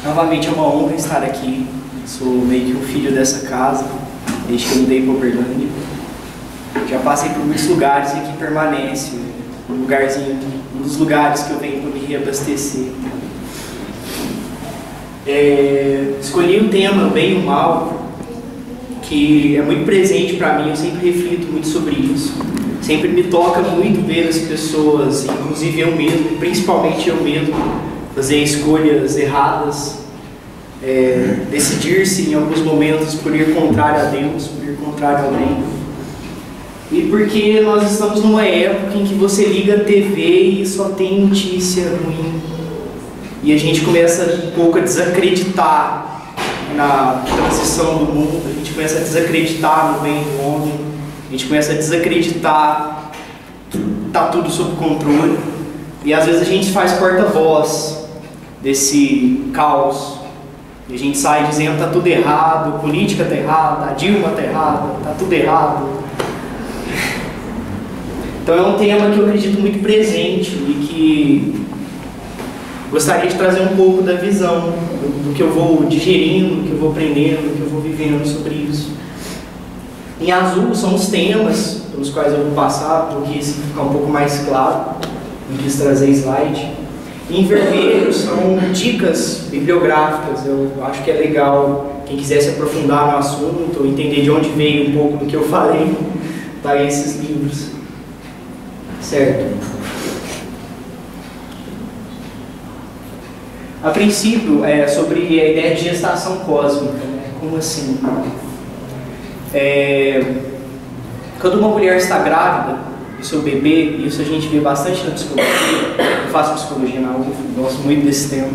Novamente é uma honra estar aqui. Sou meio que um filho dessa casa, desde que eu mudei para Uberlândia. Já passei por muitos lugares e aqui permanece um dos lugares que eu venho para me reabastecer. Escolhi um tema, bem e o mal, que é muito presente para mim. Eu sempre reflito muito sobre isso. Sempre me toca muito ver as pessoas, inclusive eu mesmo, principalmente eu mesmo, fazer escolhas erradas, decidir-se em alguns momentos por ir contrário a Deus, por ir contrário ao bem. E porque nós estamos numa época em que você liga a TV e só tem notícia ruim. E a gente começa um pouco a desacreditar na transição do mundo, a gente começa a desacreditar no bem do homem, a gente começa a desacreditar que está tudo sob controle. E às vezes a gente faz porta-voz desse caos. E a gente sai dizendo que está tudo errado, a política está errada, a Dilma está errada, está tudo errado. Então é um tema que eu acredito muito presente e que gostaria de trazer um pouco da visão do que eu vou digerindo, do que eu vou aprendendo, do que eu vou vivendo sobre isso. Em azul são os temas pelos quais eu vou passar, porque isso fica um pouco mais claro. Não quis trazer slide. Em vermelho são dicas bibliográficas. Eu acho que é legal quem quiser se aprofundar no assunto ou entender de onde veio um pouco do que eu falei, tá aí esses livros. Certo? A princípio, sobre a ideia de gestação cósmica, né? Como assim? Quando uma mulher está grávida do seu bebê, isso a gente vê bastante na psicologia. Eu faço psicologia na UF, gosto muito desse tema.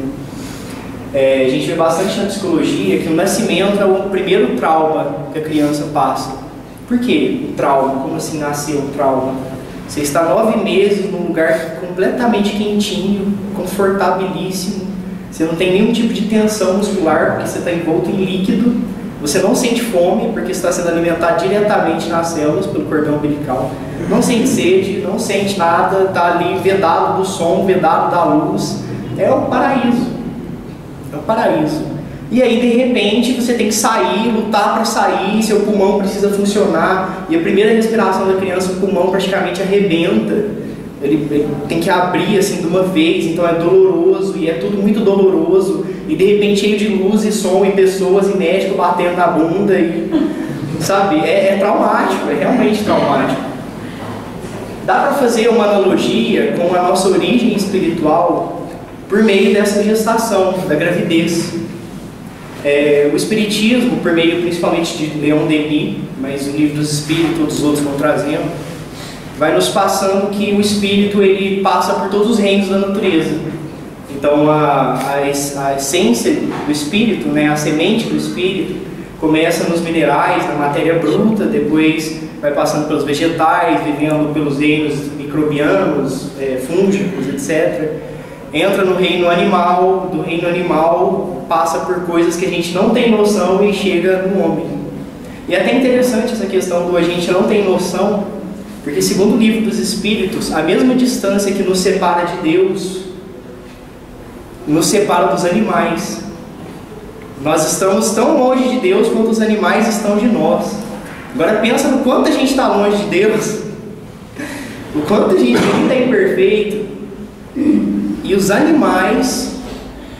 A gente vê bastante na psicologia que o nascimento é o primeiro trauma que a criança passa. Por que o trauma? Como assim nasceu um trauma? Você está 9 meses num lugar completamente quentinho, confortabilíssimo. Você não tem nenhum tipo de tensão muscular, porque você está envolto em líquido. Você não sente fome, porque está sendo alimentado diretamente nas células, pelo cordão umbilical. Não sente sede, não sente nada, está ali vedado do som, vedado da luz. É o paraíso. É o paraíso. E aí, de repente, você tem que sair, lutar para sair, seu pulmão precisa funcionar. E a primeira respiração da criança, o pulmão praticamente arrebenta. Ele tem que abrir assim de uma vez, então é doloroso e é tudo muito doloroso. E de repente cheio de luz e som e pessoas e médico batendo na bunda e, sabe, é traumático, é realmente traumático. Dá para fazer uma analogia com a nossa origem espiritual por meio dessa gestação, da gravidez. O Espiritismo, por meio principalmente de Leon Denis, mas o Livro dos Espíritos, todos os outros vão trazendo, vai nos passando que o Espírito ele passa por todos os reinos da natureza. Então a essência do Espírito, né, a semente do Espírito, começa nos minerais, na matéria bruta, depois vai passando pelos vegetais, vivendo pelos reinos microbianos, fúngicos, etc. Entra no reino animal, do reino animal passa por coisas que a gente não tem noção e chega no homem. E é até interessante essa questão do a gente não tem noção, porque segundo o Livro dos Espíritos, a mesma distância que nos separa de Deus, nos separa dos animais. Nós estamos tão longe de Deus quanto os animais estão de nós. Agora pensa no quanto a gente está longe de Deus, o quanto a gente ainda é imperfeito. E os animais,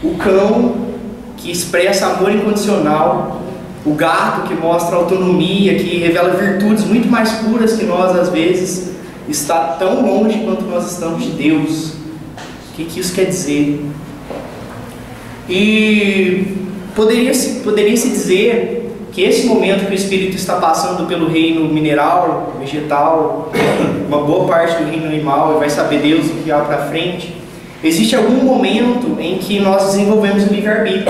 o cão que expressa amor incondicional, o gato que mostra autonomia, que revela virtudes muito mais puras que nós às vezes, está tão longe quanto nós estamos de Deus. O que isso quer dizer? E poderia-se dizer que esse momento que o Espírito está passando pelo reino mineral, vegetal, uma boa parte do reino animal, e vai saber Deus o que há para frente, existe algum momento em que nós desenvolvemos o livre-arbítrio.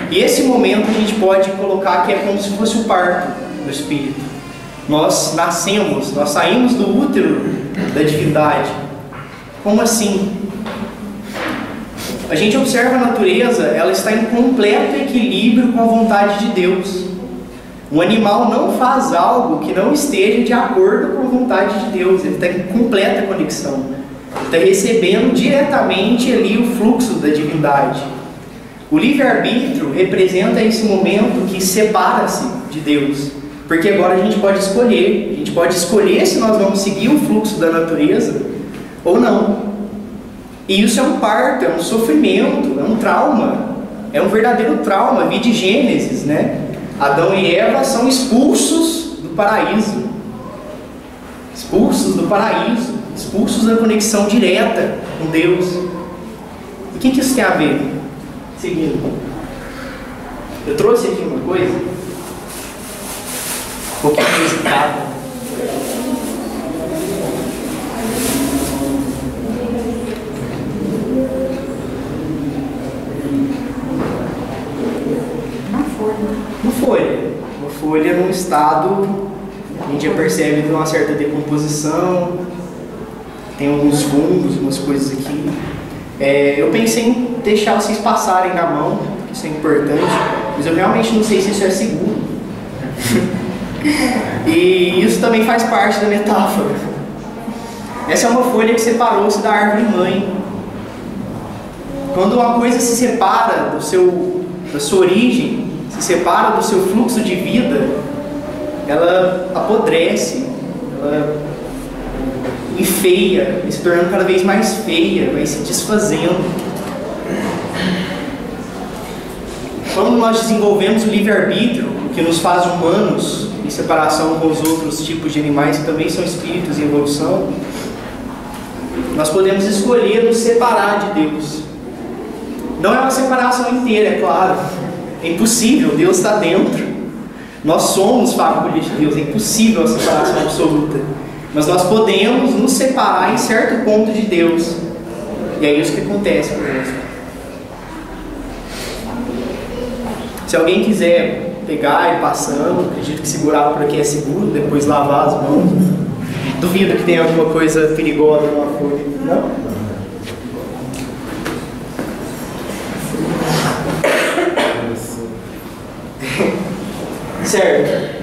E esse momento a gente pode colocar que é como se fosse o parto do Espírito. Nós nascemos, nós saímos do útero da divindade. Como assim? A gente observa a natureza, ela está em completo equilíbrio com a vontade de Deus. Um animal não faz algo que não esteja de acordo com a vontade de Deus. Ele está em completa conexão. Ele está recebendo diretamente ali o fluxo da divindade. O livre-arbítrio representa esse momento que separa-se de Deus, porque agora a gente pode escolher se nós vamos seguir o fluxo da natureza ou não. E isso é um parto, é um sofrimento, é um trauma, é um verdadeiro trauma. Vide Gênesis, né? Adão e Eva são expulsos do paraíso, expulsos da conexão direta com Deus. E o que isso tem a ver? Seguindo, eu trouxe aqui uma coisa um pouquinho musical. Uma folha num estado, a gente já percebe de uma certa decomposição, tem alguns fungos, umas coisas aqui. Eu pensei em deixar vocês passarem na mão, isso é importante, mas eu realmente não sei se isso é seguro. E isso também faz parte da metáfora. Essa é uma folha que separou-se da árvore mãe. Quando uma coisa se separa da sua origem, se separa do seu fluxo de vida, ela apodrece, ela enfeia, vai se tornando cada vez mais feia, vai se desfazendo. Quando nós desenvolvemos o livre-arbítrio, que nos faz humanos, em separação com os outros tipos de animais que também são espíritos em evolução, nós podemos escolher nos separar de Deus. Não é uma separação inteira, é claro. É impossível, Deus está dentro. Nós somos fagulha de Deus, é impossível a separação absoluta. Mas nós podemos nos separar em certo ponto de Deus. E é isso que acontece conosco. Se alguém quiser pegar e ir passando, acredito que segurar por aqui é seguro, depois lavar as mãos. Duvido que tenha alguma coisa perigosa numa folha. Não? Certo.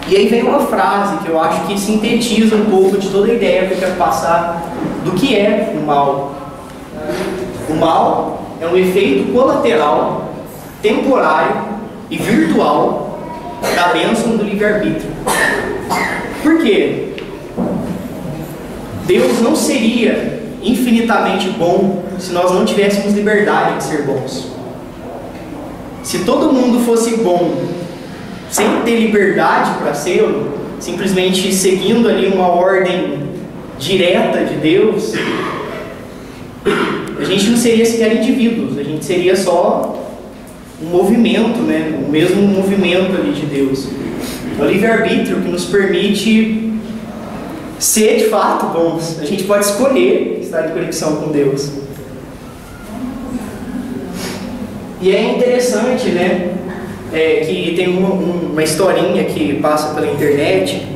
E aí vem uma frase que eu acho que sintetiza um pouco de toda a ideia que eu quero passar do que é o mal. O mal é um efeito colateral, temporário e virtual da bênção do livre-arbítrio. Por quê? Deus não seria infinitamente bom se nós não tivéssemos liberdade de ser bons. Se todo mundo fosse bom sem ter liberdade para ser, simplesmente seguindo ali uma ordem direta de Deus, a gente não seria sequer indivíduos, a gente seria só um movimento, né? O mesmo movimento ali de Deus. É o livre-arbítrio que nos permite ser de fato bons. A gente pode escolher estar em conexão com Deus. E é interessante, né, que tem uma historinha que passa pela internet,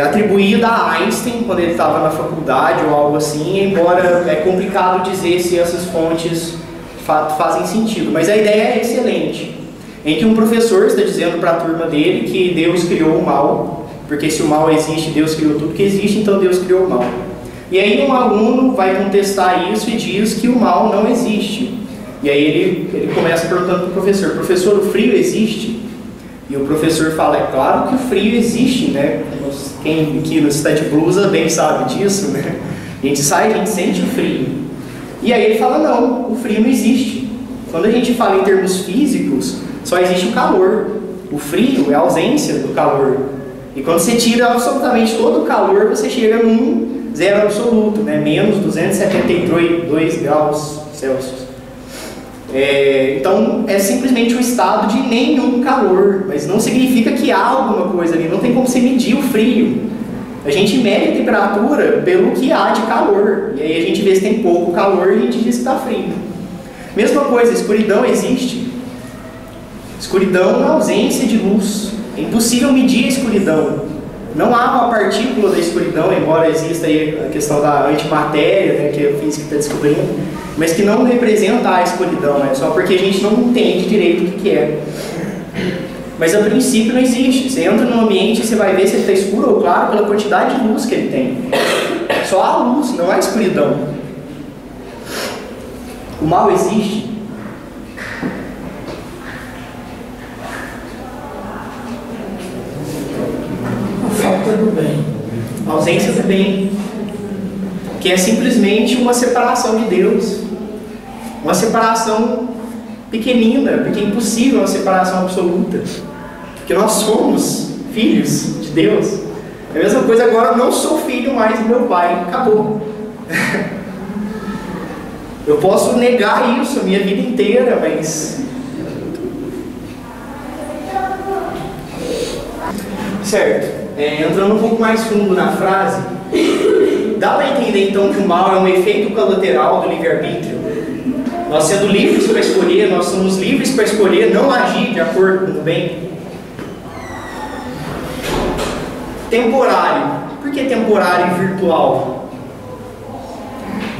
atribuída a Einstein, quando ele estava na faculdade ou algo assim, embora é complicado dizer se essas fontes de fato fazem sentido, mas a ideia é excelente, em que um professor está dizendo para a turma dele que Deus criou o mal, porque se o mal existe, Deus criou tudo que existe, então Deus criou o mal. E aí um aluno vai contestar isso e diz que o mal não existe. E aí ele começa perguntando para o professor: professor, o frio existe? E o professor fala: é claro que o frio existe, né? Quem aqui no está de blusa bem sabe disso, né? A gente sai, a gente sente o frio. E aí ele fala: não, o frio não existe. Quando a gente fala em termos físicos, só existe o calor. O frio é a ausência do calor. E quando você tira absolutamente todo o calor, você chega num zero absoluto, né? Menos 272 graus Celsius. Então é simplesmente um estado de nenhum calor, mas não significa que há alguma coisa ali, não tem como você medir o frio. A gente mede a temperatura pelo que há de calor, e aí a gente vê se tem pouco calor e a gente diz que está frio. Mesma coisa, escuridão existe. Escuridão é ausência de luz, é impossível medir a escuridão. Não há uma partícula da escuridão, embora exista aí a questão da antimatéria, né, que a física está descobrindo, mas que não representa a escuridão, é só porque a gente não entende direito o que é. Mas a princípio não existe. Você entra num ambiente e você vai ver se ele está escuro ou claro pela quantidade de luz que ele tem. Só há luz, não há escuridão. O mal existe? A falta do bem. A ausência do bem, que é simplesmente uma separação de Deus, uma separação pequenina, porque é impossível uma separação absoluta, porque nós somos filhos de Deus. É a mesma coisa agora, eu não sou filho mais do meu pai, acabou. Eu posso negar isso a minha vida inteira, mas... Certo. Entrando um pouco mais fundo na frase, dá para entender então que o mal é um efeito colateral do livre-arbítrio. Nós sendo livres para escolher, nós somos livres para escolher não agir de acordo com o bem. Temporário. Por que temporário e virtual?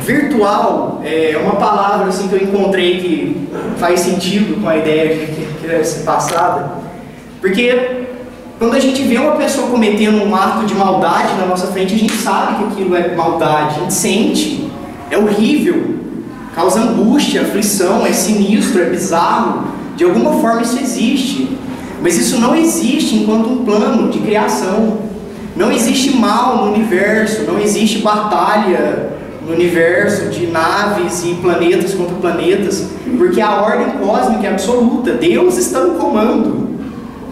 Virtual é uma palavra assim, que eu encontrei que faz sentido com a ideia que deve ser passada, porque quando a gente vê uma pessoa cometendo um ato de maldade na nossa frente, a gente sabe que aquilo é maldade, a gente sente, é horrível, causa angústia, aflição, é sinistro, é bizarro, de alguma forma isso existe, mas isso não existe enquanto um plano de criação. Não existe mal no universo, não existe batalha no universo de naves e planetas contra planetas, porque a ordem cósmica é absoluta, Deus está no comando.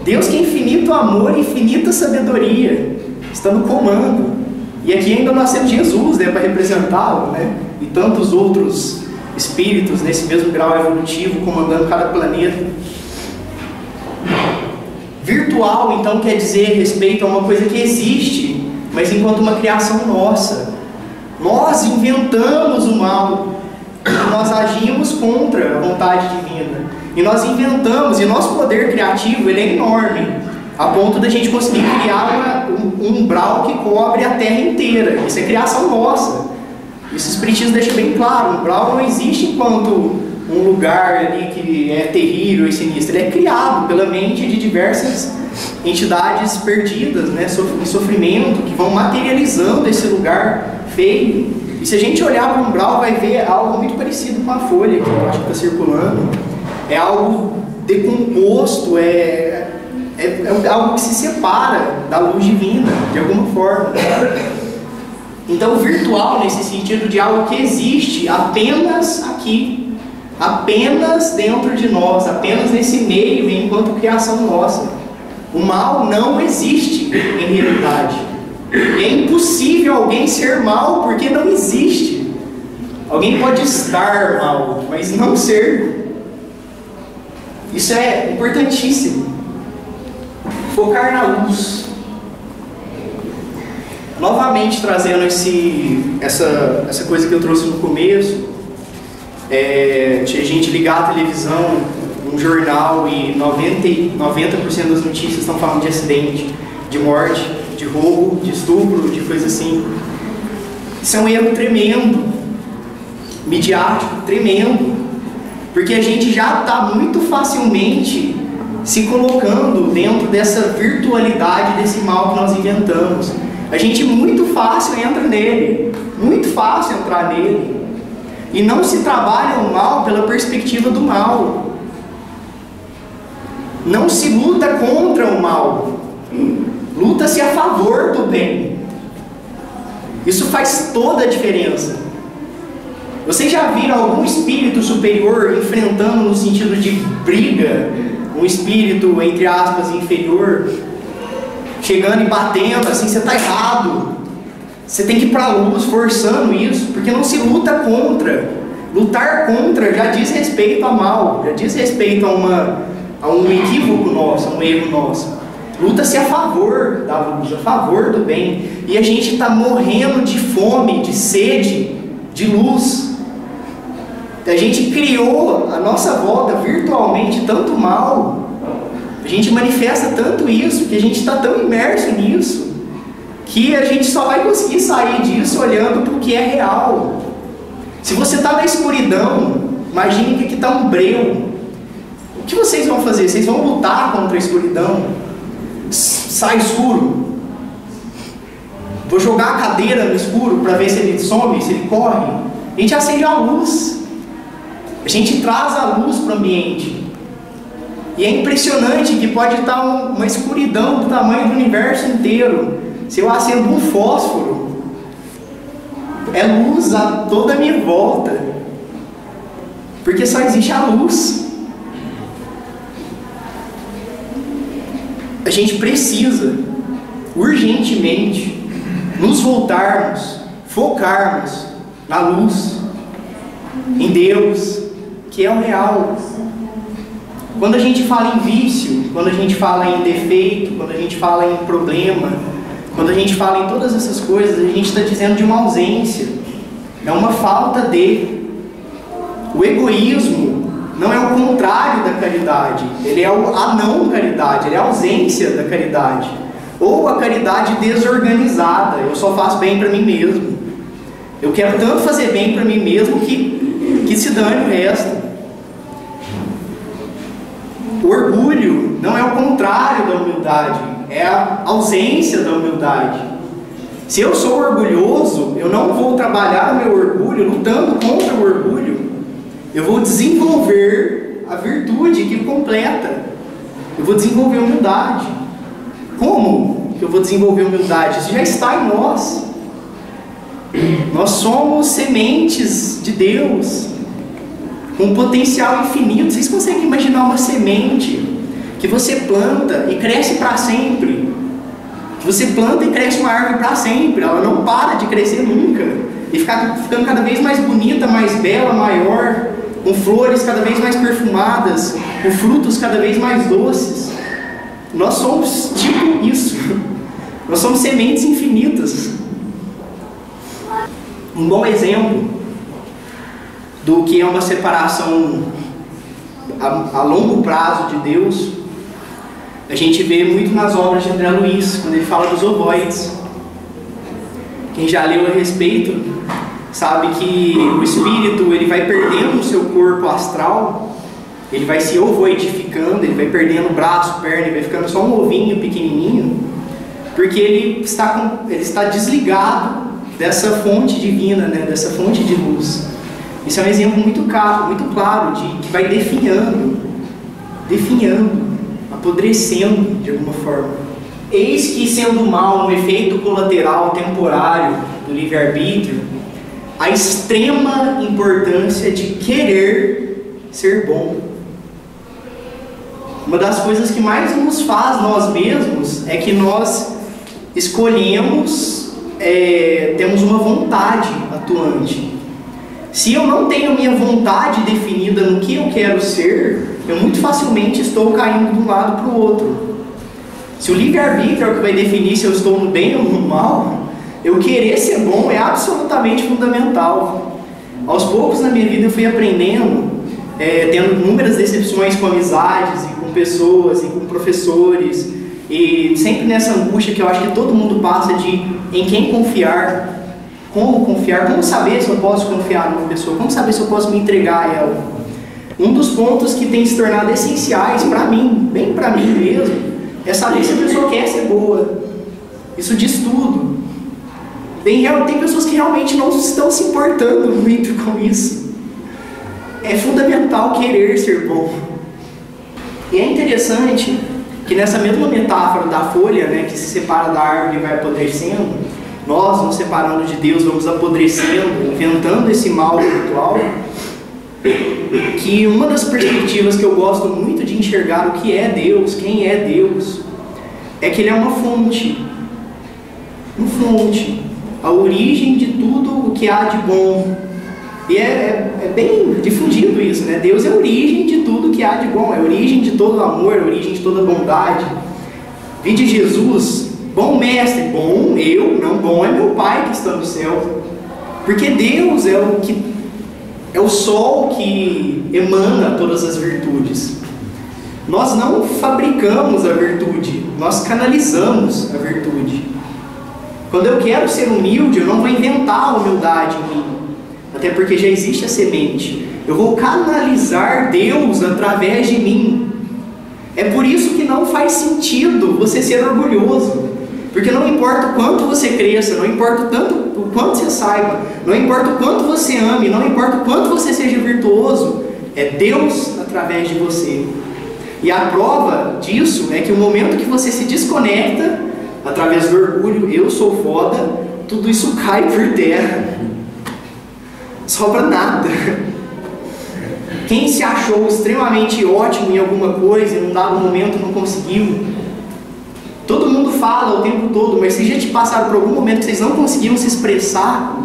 Deus que é infinito amor e infinita sabedoria, está no comando. E aqui ainda nós temos Jesus, né, para representá-lo, né? E tantos outros espíritos nesse mesmo grau evolutivo, comandando cada planeta. Virtual, então, quer dizer respeito a uma coisa que existe, mas enquanto uma criação nossa. Nós inventamos o mal, nós agimos contra a vontade divina. E nós inventamos, e nosso poder criativo ele é enorme, a ponto da gente conseguir criar um umbral que cobre a Terra inteira. Isso é criação nossa. Isso o Espiritismo deixa bem claro. O umbral não existe enquanto um lugar ali que é terrível e sinistro. Ele é criado pela mente de diversas entidades perdidas, né, em sofrimento, que vão materializando esse lugar feio. E se a gente olhar para o umbral, vai ver algo muito parecido com a folha que eu acho que está circulando. É algo decomposto, é algo que se separa da luz divina, de alguma forma. Então, virtual nesse sentido de algo que existe apenas aqui, apenas dentro de nós, apenas nesse meio, enquanto criação nossa. O mal não existe em realidade. É impossível alguém ser mal, porque não existe. Alguém pode estar mal, mas não ser. Isso é importantíssimo. Focar na luz. Novamente trazendo essa coisa que eu trouxe no começo, a gente ligar a televisão, um jornal e 90% das notícias estão falando de acidente, de morte, de roubo, de estupro, de coisa assim. Isso é um erro tremendo, midiático, tremendo. Porque a gente já está muito facilmente se colocando dentro dessa virtualidade desse mal que nós inventamos. A gente muito fácil entra nele, muito fácil entrar nele. E não se trabalha o mal pela perspectiva do mal. Não se luta contra o mal. Luta-se a favor do bem. Isso faz toda a diferença. Vocês já viram algum espírito superior enfrentando no sentido de briga, um espírito, entre aspas, inferior, chegando e batendo, assim, você está errado, você tem que ir para a luz, forçando isso, porque não se luta contra. Lutar contra já diz respeito a mal, já diz respeito a um equívoco nosso, a um erro nosso. Luta-se a favor da luz, a favor do bem, e a gente está morrendo de fome, de sede, de luz. A gente criou à nossa volta virtualmente tanto mal, a gente manifesta tanto isso, que a gente está tão imerso nisso, que a gente só vai conseguir sair disso olhando para o que é real. Se você está na escuridão, imagine que aqui está um breu. O que vocês vão fazer? Vocês vão lutar contra a escuridão? Sai escuro. Vou jogar a cadeira no escuro para ver se ele some, se ele corre. A gente acende a luz. A gente traz a luz para o ambiente. E é impressionante que pode estar uma escuridão do tamanho do universo inteiro. Se eu acendo um fósforo, é luz a toda a minha volta. Porque só existe a luz. A gente precisa, urgentemente, nos voltarmos, focarmos na luz, em Deus, que é o real. Quando a gente fala em vício, quando a gente fala em defeito, quando a gente fala em problema, quando a gente fala em todas essas coisas, a gente está dizendo de uma ausência, é uma falta de. O egoísmo não é o contrário da caridade, ele é a não caridade, ele é a ausência da caridade, ou a caridade desorganizada. Eu só faço bem para mim mesmo, eu quero tanto fazer bem para mim mesmo que se dane o resto. O orgulho não é o contrário da humildade, é a ausência da humildade. Se eu sou orgulhoso, eu não vou trabalhar o meu orgulho lutando contra o orgulho. Eu vou desenvolver a virtude que completa. Eu vou desenvolver humildade. Como que eu vou desenvolver humildade? Isso já está em nós. Nós somos sementes de Deus, com um potencial infinito. Vocês conseguem imaginar uma semente que você planta e cresce para sempre? Que você planta e cresce uma árvore para sempre. Ela não para de crescer nunca. E ficando cada vez mais bonita, mais bela, maior, com flores cada vez mais perfumadas, com frutos cada vez mais doces. Nós somos tipo isso. Nós somos sementes infinitas. Um bom exemplo do que é uma separação a longo prazo de Deus, a gente vê muito nas obras de André Luiz, quando ele fala dos ovoides. Quem já leu a respeito sabe que o espírito ele vai perdendo o seu corpo astral, ele vai se ovoidificando, ele vai perdendo braço, perna, ele vai ficando só um ovinho pequenininho, porque ele está desligado dessa fonte divina, né, dessa fonte de luz. Isso é um exemplo muito claro de que vai definhando, apodrecendo de alguma forma. Eis que, sendo mal um efeito colateral temporário do livre-arbítrio, a extrema importância de querer ser bom. Uma das coisas que mais nos faz nós mesmos é que nós escolhemos, temos uma vontade atuante. Se eu não tenho minha vontade definida no que eu quero ser, eu muito facilmente estou caindo de um lado para o outro. Se o livre-arbítrio é o que vai definir se eu estou no bem ou no mal, eu querer ser bom é absolutamente fundamental. Aos poucos na minha vida eu fui aprendendo, tendo inúmeras decepções com amizades e com pessoas e com professores, e sempre nessa angústia que eu acho que todo mundo passa de em quem confiar. Como confiar? Como saber se eu posso confiar numa pessoa? Como saber se eu posso me entregar a ela? Um dos pontos que tem se tornado essenciais para mim, bem para mim mesmo, é saber se a pessoa quer ser boa. Isso diz tudo. Tem pessoas que realmente não estão se importando muito com isso. É fundamental querer ser bom. E é interessante que nessa mesma metáfora da folha, né, que se separa da árvore e vai apodrecendo, nós, nos separando de Deus, vamos apodrecendo, inventando esse mal virtual, que uma das perspectivas que eu gosto muito de enxergar o que é Deus, quem é Deus, é que Ele é uma fonte, a origem de tudo o que há de bom. E é bem difundido isso, né? Deus é a origem de tudo que há de bom, é a origem de todo amor, é a origem de toda bondade. Vide Jesus, bom mestre, bom eu, não bom é meu Pai que está no céu. Porque Deus é o sol que emana todas as virtudes. Nós não fabricamos a virtude, nós canalizamos a virtude. Quando eu quero ser humilde, eu não vou inventar a humildade em mim, até porque já existe a semente. Eu vou canalizar Deus através de mim. É por isso que não faz sentido você ser orgulhoso, porque não importa o quanto você cresça, não importa o quanto você saiba, não importa o quanto você ame, não importa o quanto você seja virtuoso, é Deus através de você. E a prova disso é que o momento que você se desconecta, através do orgulho, eu sou foda, tudo isso cai por terra. Sobra nada. Quem se achou extremamente ótimo em alguma coisa e num dado momento não conseguiu, todo mundo fala o tempo todo, mas vocês já te passaram por algum momento que vocês não conseguiram se expressar?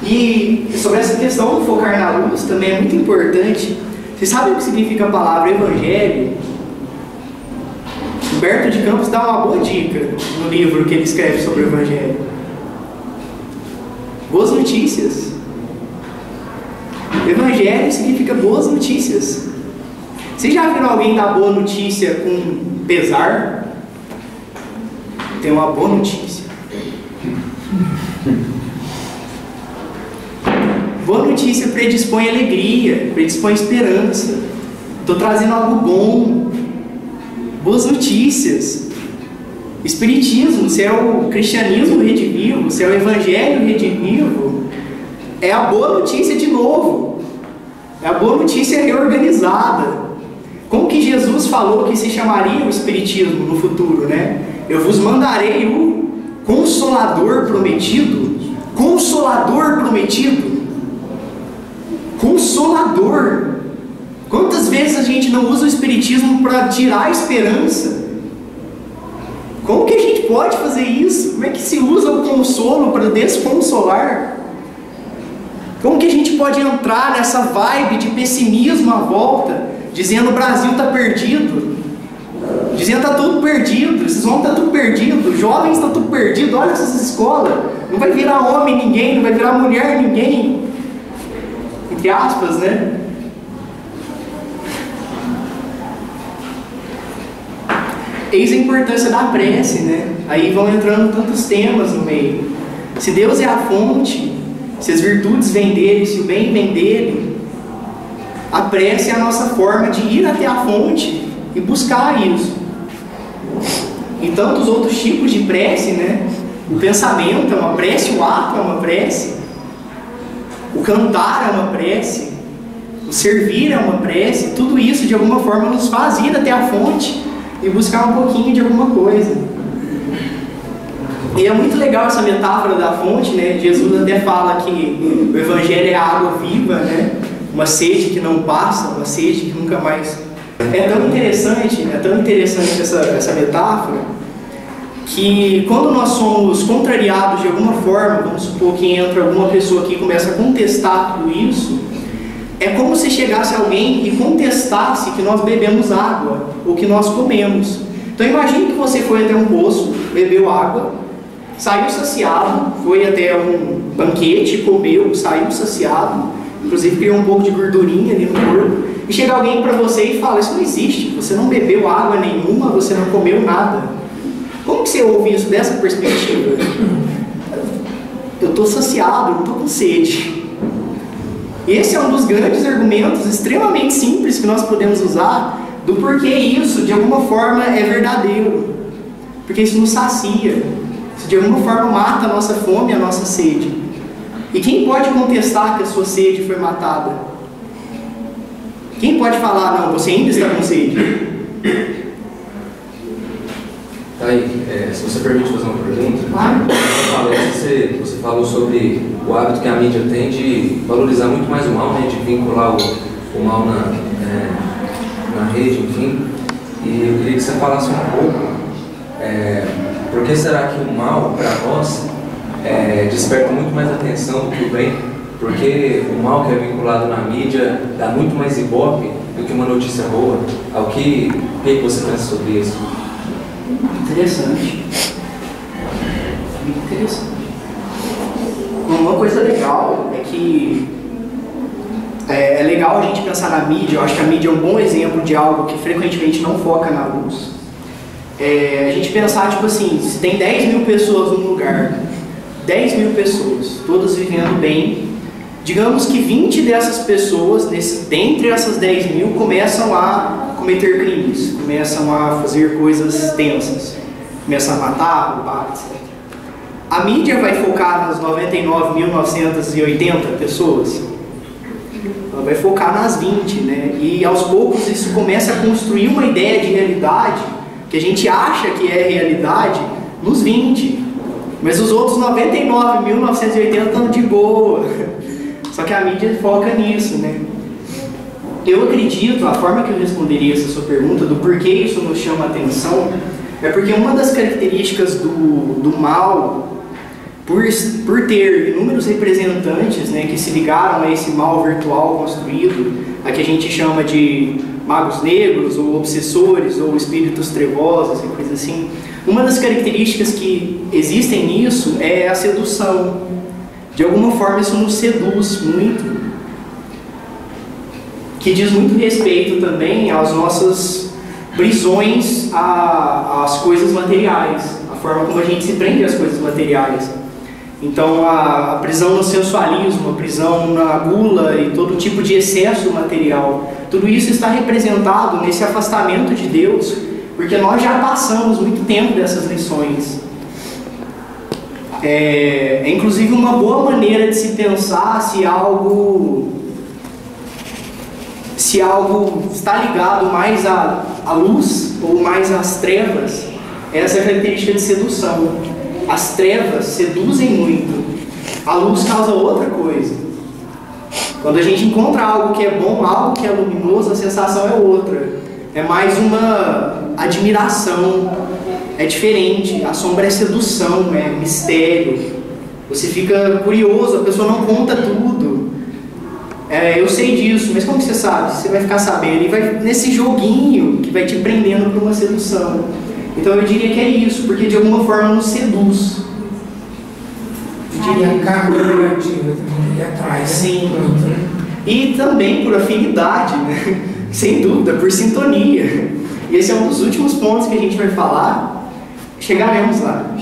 E sobre essa questão do focar na luz também é muito importante. Vocês sabem o que significa a palavra evangelho? Humberto de Campos dá uma boa dica no livro que ele escreve sobre o evangelho. Boas notícias. Evangelho significa boas notícias. Vocês já viram alguém dar boa notícia com pesar? Tem uma boa notícia. Boa notícia predispõe alegria, predispõe esperança. Estou trazendo algo bom. Boas notícias. Espiritismo, se é o cristianismo redivivo, se é o evangelho redivivo, é a boa notícia de novo. É a boa notícia reorganizada. Como que Jesus falou que se chamaria o espiritismo no futuro, né? Eu vos mandarei o Consolador prometido. Consolador prometido. Consolador. Quantas vezes a gente não usa o espiritismo para tirar a esperança? Como que a gente pode fazer isso? Como é que se usa o consolo para desconsolar? Como que a gente pode entrar nessa vibe de pessimismo à volta, dizendo o Brasil está perdido, dizendo está tudo perdido, esses homens estão tudo perdido, os jovens estão tudo perdido, olha essas escolas, não vai virar homem ninguém, não vai virar mulher ninguém, entre aspas, né? Eis a importância da prece, né? Aí vão entrando tantos temas no meio. Se Deus é a fonte, se as virtudes vêm dele, se o bem vem dele, a prece é a nossa forma de ir até a fonte e buscar isso. E tantos outros tipos de prece, né? O pensamento é uma prece, o ato é uma prece, o cantar é uma prece, o servir é uma prece, tudo isso de alguma forma nos faz ir até a fonte e buscar um pouquinho de alguma coisa. E é muito legal essa metáfora da fonte, né? Jesus até fala que o evangelho é a água viva, né? Uma sede que não passa, uma sede que nunca mais... É tão interessante essa metáfora, que quando nós somos contrariados de alguma forma, vamos supor que entra alguma pessoa aqui e começa a contestar tudo isso, é como se chegasse alguém e contestasse que nós bebemos água, ou que nós comemos. Então imagine que você foi até um poço, bebeu água, saiu saciado, foi até um banquete, comeu, saiu saciado, inclusive criou um pouco de gordurinha ali no corpo, e chega alguém para você e fala, isso não existe, você não bebeu água nenhuma, você não comeu nada. Como que você ouve isso dessa perspectiva? Eu estou saciado, não estou com sede. Esse é um dos grandes argumentos extremamente simples que nós podemos usar do porquê isso de alguma forma é verdadeiro, porque isso nos sacia, isso de alguma forma mata a nossa fome e a nossa sede. E quem pode contestar que a sua sede foi matada? Quem pode falar, não, você ainda está com sede? Aí, se você permite fazer uma pergunta, Claro. Você falou sobre o hábito que a mídia tem de valorizar muito mais o mal, né, de vincular o mal na rede, enfim. E eu queria que você falasse um pouco, por que será que o mal, para nós, desperta muito mais atenção do que o bem? Porque o mal que é vinculado na mídia dá muito mais ibope do que uma notícia boa. O que você pensa sobre isso? Interessante. Muito interessante. Uma coisa legal é que é legal a gente pensar na mídia. Eu acho que a mídia é um bom exemplo de algo que frequentemente não foca na luz. A gente pensar, tipo assim, se tem 10 mil pessoas num lugar, 10 mil pessoas, todas vivendo bem, digamos que 20 dessas pessoas, dentre essas 10 mil, começam a cometer crimes, começam a fazer coisas tensas, começam a matar, roubar, etc. A mídia vai focar nas 99.980 pessoas? Ela vai focar nas 20, né? E aos poucos isso começa a construir uma ideia de realidade, que a gente acha que é realidade, nos 20. Mas os outros 99.980 estão de boa. Só que a mídia foca nisso, né? Eu acredito, a forma que eu responderia essa sua pergunta, do porquê isso nos chama a atenção, é porque uma das características do mal, por ter inúmeros representantes, né, que se ligaram a esse mal virtual construído, a que a gente chama de magos negros, ou obsessores, ou espíritos trevosos e coisa assim, uma das características que existem nisso é a sedução. De alguma forma isso nos seduz muito, que diz muito respeito também às nossas prisões às coisas materiais, a forma como a gente se prende às coisas materiais. Então a prisão no sensualismo, a prisão na gula e todo tipo de excesso material, tudo isso está representado nesse afastamento de Deus, porque nós já passamos muito tempo dessas lições. É inclusive uma boa maneira de se pensar se algo está ligado mais à luz ou mais às trevas, essa é a característica de sedução. As trevas seduzem muito, a luz causa outra coisa. Quando a gente encontra algo que é bom, algo que é luminoso, a sensação é outra. É mais uma admiração, é diferente. A sombra é sedução, é mistério. Você fica curioso, a pessoa não conta tudo. Eu sei disso, mas como que você sabe? Você vai ficar sabendo, e vai nesse joguinho que vai te prendendo para uma sedução. Então eu diria que é isso, porque de alguma forma nos seduz. E a carga negativa também atrai. Sim. E também por afinidade, né? Sem dúvida, por sintonia. E esse é um dos últimos pontos que a gente vai falar. Chegaremos lá.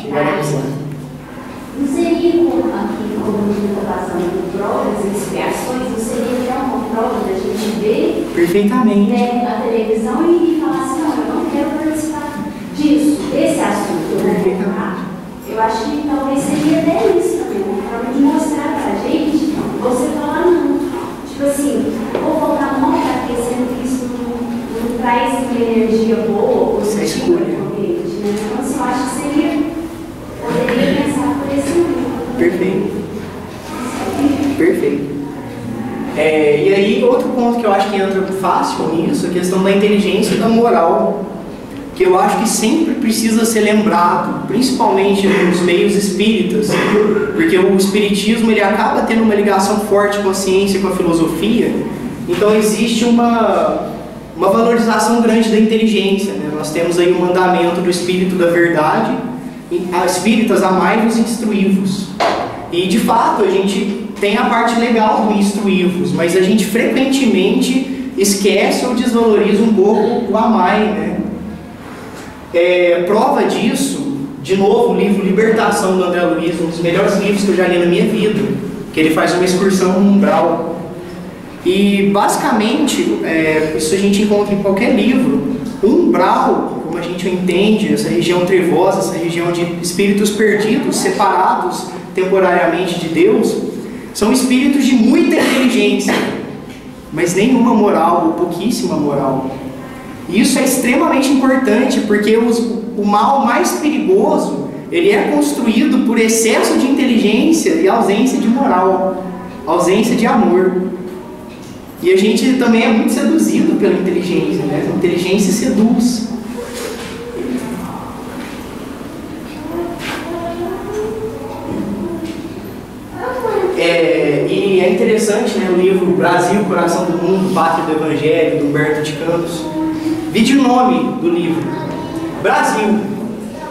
Não seria aqui, como a gente está passando por provas e expiações, não seria até uma prova da gente ver perfeitamente, né, a televisão e falar assim, não, eu não quero participar disso, desse assunto, né? Eu acho que talvez seria até isso também, uma forma de mostrar pra gente, você falar não. Tipo assim, vou voltar a montar, porque sendo que isso não traz uma energia boa, positiva para o ambiente, né? Então, assim, eu acho que seria, poderia pensar por esse momento. Perfeito. E aí, outro ponto que eu acho que entra fácil nisso, a questão da inteligência e da moral, que eu acho que sempre precisa ser lembrado, principalmente nos meios espíritas, porque o espiritismo ele acaba tendo uma ligação forte com a ciência e com a filosofia, então existe uma valorização grande da inteligência, né? Nós temos aí o mandamento do Espírito da Verdade, espíritas, amai-vos e instruí-vos. E de fato a gente tem a parte legal do instruí-vos, mas a gente frequentemente esquece ou desvaloriza um pouco o amai, né? Prova disso, de novo, o livro Libertação do André Luiz, um dos melhores livros que eu já li na minha vida, que ele faz uma excursão no umbral. E basicamente, isso a gente encontra em qualquer livro. O umbral, como a gente entende, essa região trevosa, essa região de espíritos perdidos, separados temporariamente de Deus, são espíritos de muita inteligência, mas nenhuma moral, ou pouquíssima moral. E isso é extremamente importante, porque o mal mais perigoso, ele é construído por excesso de inteligência e ausência de moral, ausência de amor. E a gente também é muito seduzido pela inteligência, né? A inteligência seduz. E é interessante, né, o livro Brasil, Coração do Mundo, Pátria do Evangelho, do Humberto de Campos. Vide o nome do livro: Brasil,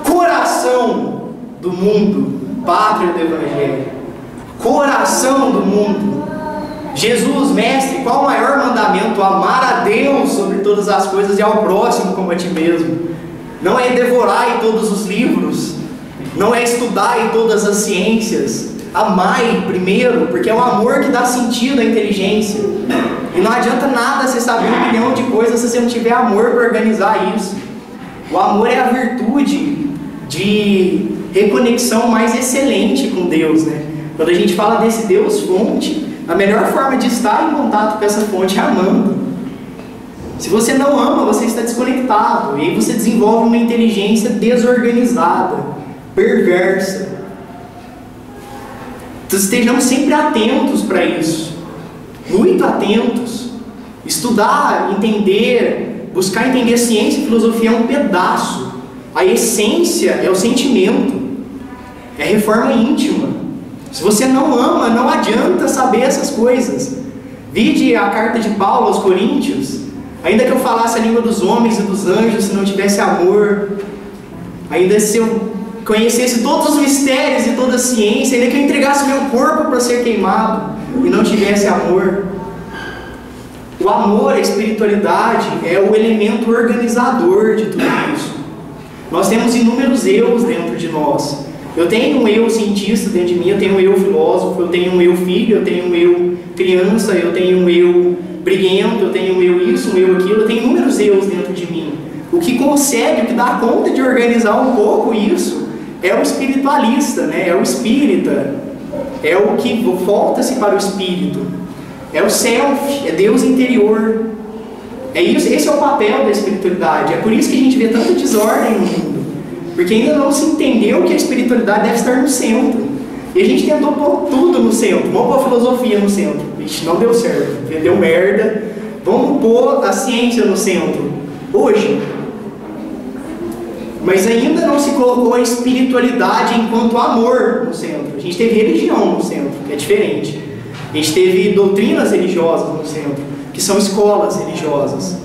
Coração do Mundo, Pátria do Evangelho. Coração do mundo. Jesus, mestre, qual o maior mandamento? Amar a Deus sobre todas as coisas e ao próximo como a ti mesmo. Não é devorar em todos os livros, não é estudar em todas as ciências. Amai primeiro, porque é o amor que dá sentido à inteligência. E não adianta nada você saber 1 milhão de coisas se você não tiver amor para organizar isso. O amor é a virtude de reconexão mais excelente com Deus, né? Quando a gente fala desse Deus fonte, a melhor forma de estar em contato com essa fonte é amando. Se você não ama, você está desconectado, e aí você desenvolve uma inteligência desorganizada, perversa. Então estejamos sempre atentos para isso, muito atentos. Estudar, entender, buscar entender a ciência e a filosofia é um pedaço. A essência é o sentimento, é a reforma íntima. Se você não ama, não adianta saber essas coisas. Vide a carta de Paulo aos Coríntios. Ainda que eu falasse a língua dos homens e dos anjos, se não tivesse amor, ainda se eu conhecesse todos os mistérios e toda a ciência, ainda que eu entregasse meu corpo para ser queimado e não tivesse amor. O amor, a espiritualidade é o elemento organizador de tudo isso. Nós temos inúmeros eus dentro de nós. Eu tenho um eu cientista dentro de mim, eu tenho um eu filósofo, eu tenho um eu filho, eu tenho um eu criança, eu tenho um eu briguento, eu tenho um eu isso, um eu aquilo, eu tenho inúmeros eus dentro de mim. O que consegue, o que dá conta de organizar um pouco isso é o espiritualista, né? É o espírita, é o que volta-se para o espírito, é o self, é Deus interior. É isso, esse é o papel da espiritualidade. É por isso que a gente vê tanta desordem no mundo, porque ainda não se entendeu que a espiritualidade deve estar no centro. E a gente tentou pôr tudo no centro. Vamos pôr a filosofia no centro. Vixe, não deu certo, deu merda. Vamos pôr a ciência no centro. Hoje. Mas ainda não se colocou a espiritualidade enquanto amor no centro. A gente teve religião no centro, que é diferente. A gente teve doutrinas religiosas no centro, que são escolas religiosas.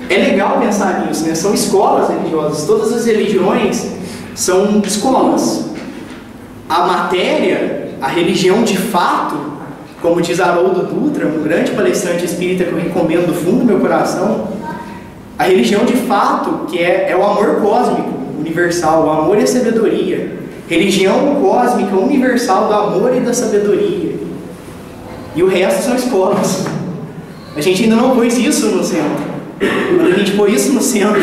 É legal pensar nisso, né? São escolas religiosas. Todas as religiões são escolas. A matéria, a religião de fato, como diz Haroldo Dutra, um grande palestrante espírita que eu recomendo do fundo do meu coração, a religião de fato, que é o amor cósmico, universal, o amor e a sabedoria. Religião cósmica universal do amor e da sabedoria. E o resto são escolas. A gente ainda não pôs isso no centro. Quando a gente põe isso no centro,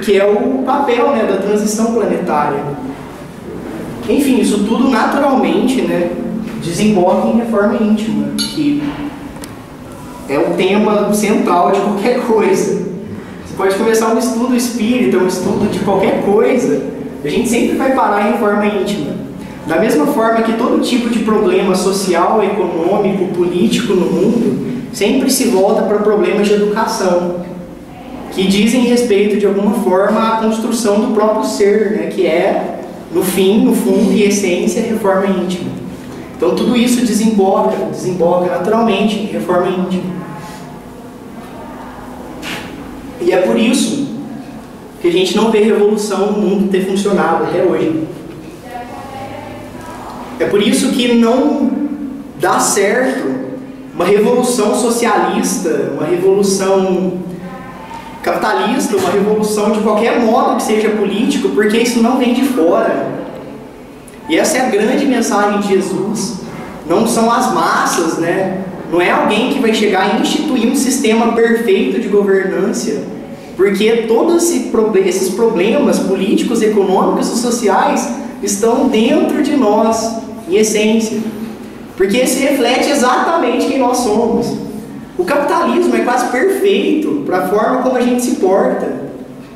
que é o papel, né, da transição planetária. Enfim, isso tudo naturalmente, né, desemboca em reforma íntima, que é o tema central de qualquer coisa. Você pode começar um estudo espírita, um estudo de qualquer coisa, a gente sempre vai parar em reforma íntima. Da mesma forma que todo tipo de problema social, econômico, político no mundo sempre se volta para problemas de educação, que dizem respeito de alguma forma à construção do próprio ser, né, que é, no fim, no fundo e essência, reforma íntima. Então tudo isso desemboca naturalmente em reforma íntima. E é por isso que a gente não vê revolução no mundo ter funcionado até hoje. É por isso que não dá certo uma revolução socialista, uma revolução capitalista, uma revolução de qualquer modo que seja político, porque isso não vem de fora. E essa é a grande mensagem de Jesus. Não são as massas, né? Não é alguém que vai chegar e instituir um sistema perfeito de governância, porque todos esses problemas políticos, econômicos e sociais estão dentro de nós, em essência, porque isso reflete exatamente quem nós somos. O capitalismo é quase perfeito para a forma como a gente se porta.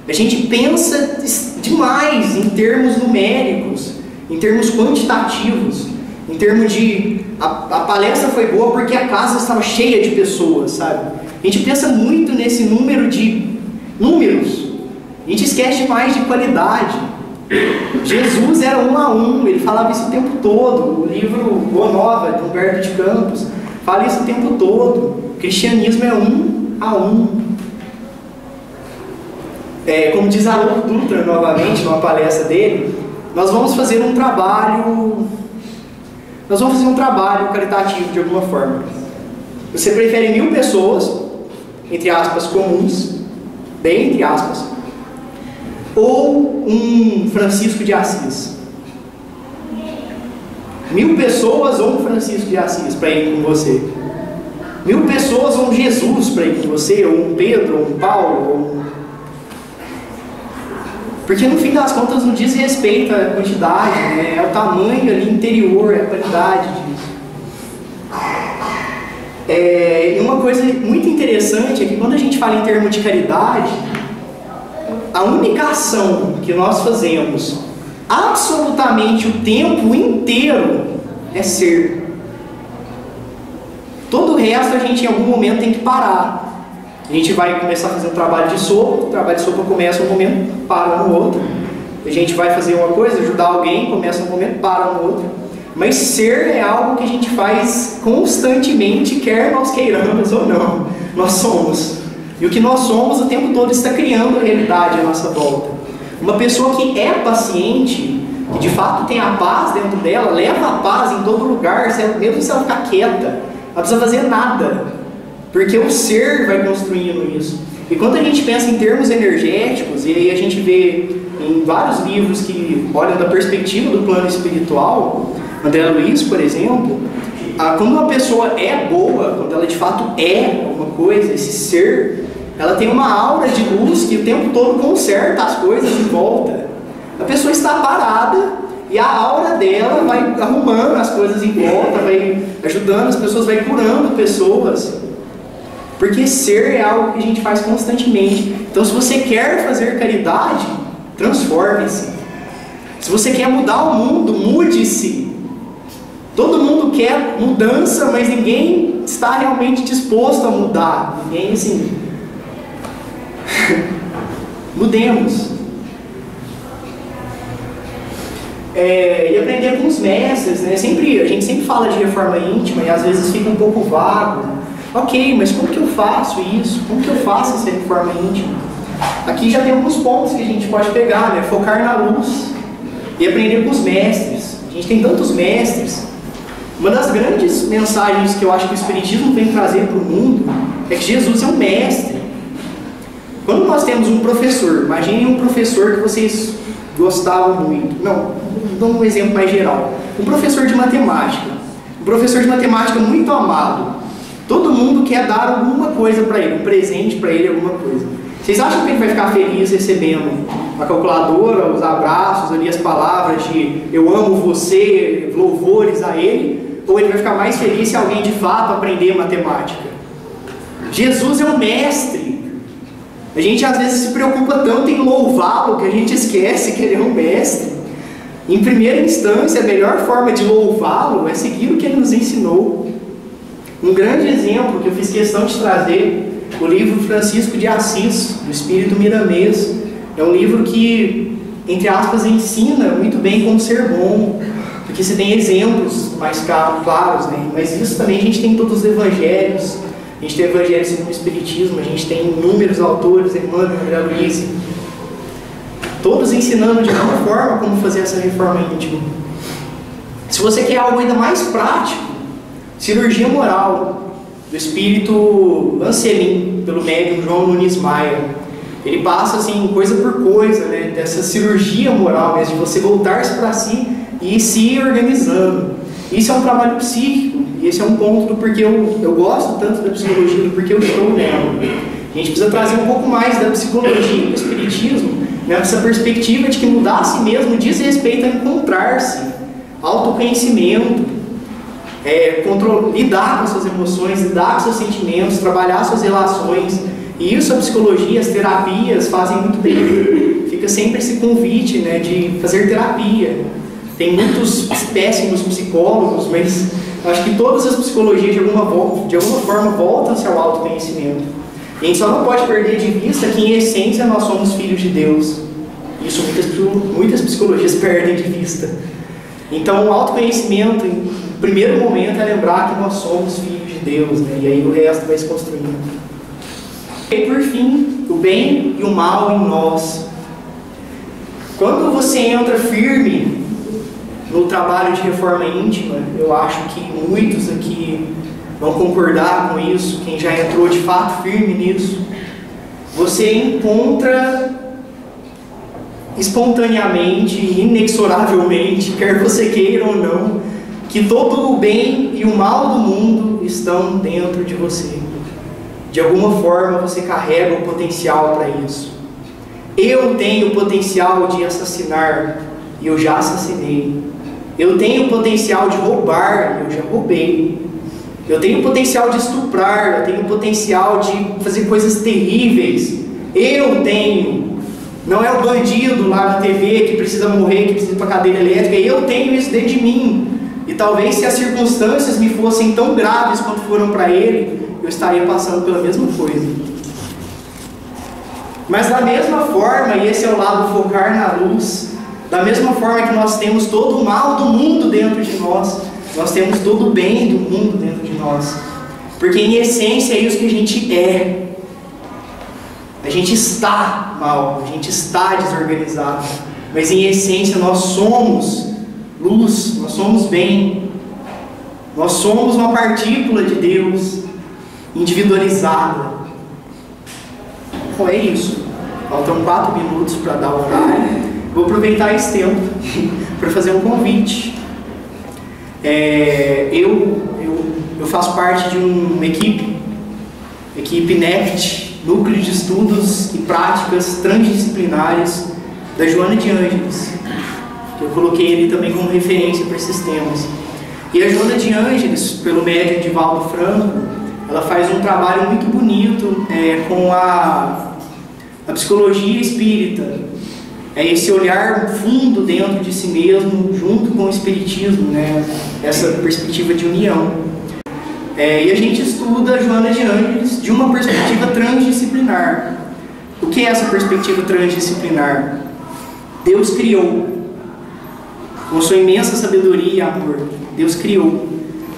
A gente pensa demais em termos numéricos, em termos quantitativos, em termos de... A palestra foi boa porque a casa estava cheia de pessoas, sabe? A gente pensa muito nesse número de números. A gente esquece mais de qualidade. Jesus era 1 a 1, ele falava isso o tempo todo. O livro Boa Nova, de Humberto de Campos, fala isso o tempo todo. O cristianismo é 1 a 1. Como diz Haroldo Dutra novamente, numa palestra dele, nós vamos fazer um trabalho caritativo de alguma forma. Você prefere 1000 pessoas, entre aspas, comuns, bem entre aspas, ou um Francisco de Assis? 1000 pessoas ou um Francisco de Assis para ir com você? 1000 pessoas ou um Jesus para ir com você? Ou um Pedro, ou um Paulo? Porque no fim das contas não diz respeito à quantidade, né? É o tamanho ali interior, é a qualidade disso. E uma coisa muito interessante é que quando a gente fala em termos de caridade, a única ação que nós fazemos absolutamente o tempo inteiro é ser. Todo o resto a gente em algum momento tem que parar. A gente vai começar a fazer um trabalho de sopa, o trabalho de sopa começa um momento, para no outro. A gente vai fazer uma coisa, ajudar alguém, começa um momento, para no outro. Mas ser é algo que a gente faz constantemente, quer nós queiramos ou não. Nós somos. E o que nós somos o tempo todo está criando a realidade à nossa volta. Uma pessoa que é paciente, que de fato tem a paz dentro dela, leva a paz em todo lugar, mesmo se ela ficar quieta, não precisa fazer nada. Porque o ser vai construindo isso. E quando a gente pensa em termos energéticos, e aí a gente vê em vários livros que olham da perspectiva do plano espiritual, André Luiz, por exemplo, quando uma pessoa é boa, quando ela de fato é alguma coisa, esse ser, ela tem uma aura de luz que o tempo todo conserta as coisas em volta. A pessoa está parada e a aura dela vai arrumando as coisas em volta, vai ajudando as pessoas, vai curando pessoas. Porque ser é algo que a gente faz constantemente. Então, se você quer fazer caridade, transforme-se. Se você quer mudar o mundo, mude-se. Todo mundo quer mudança, mas ninguém está realmente disposto a mudar. Ninguém, assim... Mudemos. E aprender com os mestres, né? A gente sempre fala de reforma íntima e às vezes fica um pouco vago. Ok, mas como que eu faço isso? Como que eu faço essa reforma íntima? Aqui já tem alguns pontos que a gente pode pegar, né? Focar na luz e aprender com os mestres. A gente tem tantos mestres. Uma das grandes mensagens que eu acho que o Espiritismo vem trazer para o mundo é que Jesus é um mestre. Quando nós temos um professor, imaginem um professor que vocês gostavam muito. Não, vou dar um exemplo mais geral. Um professor de matemática. Um professor de matemática muito amado. Todo mundo quer dar alguma coisa para ele, um presente para ele, alguma coisa. Vocês acham que ele vai ficar feliz recebendo a calculadora, os abraços, ali as palavras de eu amo você, louvores a ele? Ou ele vai ficar mais feliz se alguém de fato aprender matemática? Jesus é um mestre. A gente às vezes se preocupa tanto em louvá-lo que a gente esquece que ele é um mestre. Em primeira instância, a melhor forma de louvá-lo é seguir o que ele nos ensinou. Um grande exemplo que eu fiz questão de trazer, o livro Francisco de Assis, do Espírito Miramês. É um livro que, entre aspas, ensina muito bem como ser bom, porque você tem exemplos mais claros, né? Mas isso também a gente tem em todos os evangelhos. A gente tem o Evangelho segundo o Espiritismo, a gente tem inúmeros autores, Emmanuel, André Luiz, todos ensinando de alguma forma como fazer essa reforma íntima. Se você quer algo ainda mais prático, Cirurgia Moral, do espírito Anselm, pelo médium João Nunes Maia. Ele passa assim, coisa por coisa, né, dessa cirurgia moral, mesmo, de você voltar-se para si e ir se organizando. Isso é um trabalho psíquico, e esse é um ponto do porquê eu gosto tanto da psicologia, do porquê eu estou nela. A gente precisa trazer um pouco mais da psicologia, do espiritismo, nessa perspectiva de que mudar a si mesmo diz respeito a encontrar-se, autoconhecimento, lidar com suas emoções, lidar com seus sentimentos, trabalhar suas relações. E isso a psicologia, as terapias fazem muito bem. Fica sempre esse convite, né, de fazer terapia. Tem muitos péssimos psicólogos, mas acho que todas as psicologias de alguma forma voltam-se ao autoconhecimento. E a gente só não pode perder de vista que em essência nós somos filhos de Deus. Isso muitas psicologias perdem de vista. Então o autoconhecimento, em primeiro momento, é lembrar que nós somos filhos de Deus, né? E aí o resto vai se construindo. E por fim, o bem e o mal em nós. Quando você entra firme no trabalho de reforma íntima, eu acho que muitos aqui vão concordar com isso, quem já entrou de fato firme nisso, você encontra espontaneamente, inexoravelmente, quer você queira ou não, que todo o bem e o mal do mundo estão dentro de você. De alguma forma você carrega o potencial para isso. Eu tenho o potencial de assassinar e eu já assassinei. Eu tenho o potencial de roubar e eu já roubei. Eu tenho o potencial de estuprar, eu tenho o potencial de fazer coisas terríveis. Eu tenho. Não é o bandido lá na TV que precisa morrer, que precisa ir para a cadeira elétrica. Eu tenho isso dentro de mim. E talvez se as circunstâncias me fossem tão graves quanto foram para ele, eu estaria passando pela mesma coisa. Mas da mesma forma, e esse é o lado focar na luz, da mesma forma que nós temos todo o mal do mundo dentro de nós, nós temos todo o bem do mundo dentro de nós. Porque em essência é isso que a gente é. A gente está mal, a gente está desorganizado, mas em essência nós somos luz, nós somos bem, nós somos uma partícula de Deus individualizada. Então é isso. Faltam 4 minutos para dar o horário. Vou aproveitar esse tempo para fazer um convite. Eu faço parte de uma equipe NECT, Núcleo de Estudos e Práticas Transdisciplinares da Joana de Ângeles, que eu coloquei ali também como referência para esses temas. E a Joana de Ângeles, pelo médium Divaldo Franco, ela faz um trabalho muito bonito com a psicologia espírita. É esse olhar fundo dentro de si mesmo, junto com o espiritismo, né? Essa perspectiva de união. E a gente estuda a Joana de Ângeles de uma perspectiva transdisciplinar. O que é essa perspectiva transdisciplinar? Deus criou, com sua imensa sabedoria e amor, Deus criou.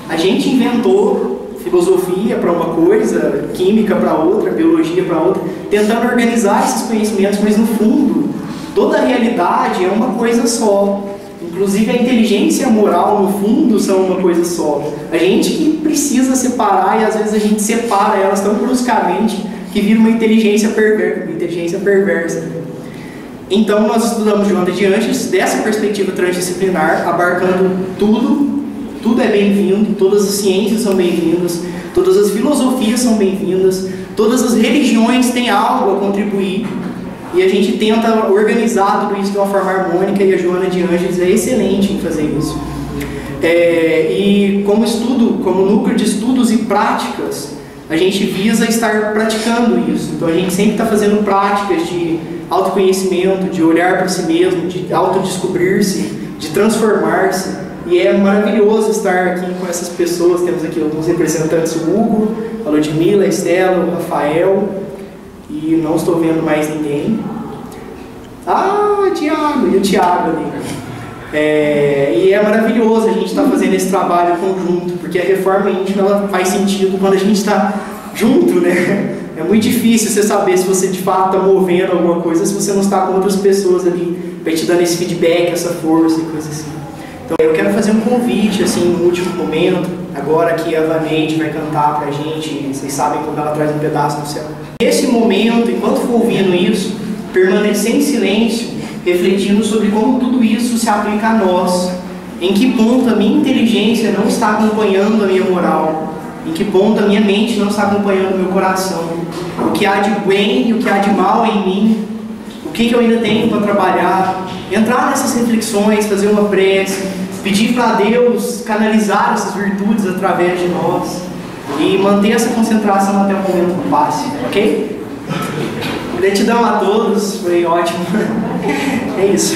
A gente inventou filosofia para uma coisa, química para outra, biologia para outra, tentando organizar esses conhecimentos, mas no fundo, toda a realidade é uma coisa só. Inclusive a inteligência e a moral, no fundo, são uma coisa só. A gente que precisa separar, e às vezes a gente separa elas tão bruscamente que vira uma inteligência perversa. Então nós estudamos Joana de Ângeles dessa perspectiva transdisciplinar, abarcando tudo é bem-vindo, todas as ciências são bem-vindas, todas as filosofias são bem-vindas, todas as religiões têm algo a contribuir. E a gente tenta organizar tudo isso de uma forma harmônica, e a Joana de Ângeles é excelente em fazer isso. E como núcleo de estudos e práticas, a gente visa estar praticando isso. Então a gente sempre está fazendo práticas de autoconhecimento, de olhar para si mesmo, de autodescobrir-se, de transformar-se. E é maravilhoso estar aqui com essas pessoas. Temos aqui alguns representantes, o Hugo, a Ludmila, a Estela, o Rafael, e não estou vendo mais ninguém. Ah, Tiago, e o Tiago ali. E é maravilhoso a gente estar fazendo esse trabalho conjunto, porque a reforma íntima ela faz sentido quando a gente está junto, né? É muito difícil você saber se você de fato está movendo alguma coisa, se você não está com outras pessoas ali, para te dando esse feedback, essa força e coisa assim. Então eu quero fazer um convite, assim, no último momento, agora que a Vaneide vai cantar pra gente, vocês sabem quando ela traz um pedaço do céu. Nesse momento, enquanto for ouvindo isso, permanecer em silêncio, refletindo sobre como tudo isso se aplica a nós, em que ponto a minha inteligência não está acompanhando a minha moral, em que ponto a minha mente não está acompanhando o meu coração, o que há de bem e o que há de mal em mim, o que eu ainda tenho para trabalhar, entrar nessas reflexões, fazer uma prece, pedir para Deus canalizar essas virtudes através de nós e manter essa concentração até o momento do passe, ok? Gratidão a todos, foi ótimo. É isso.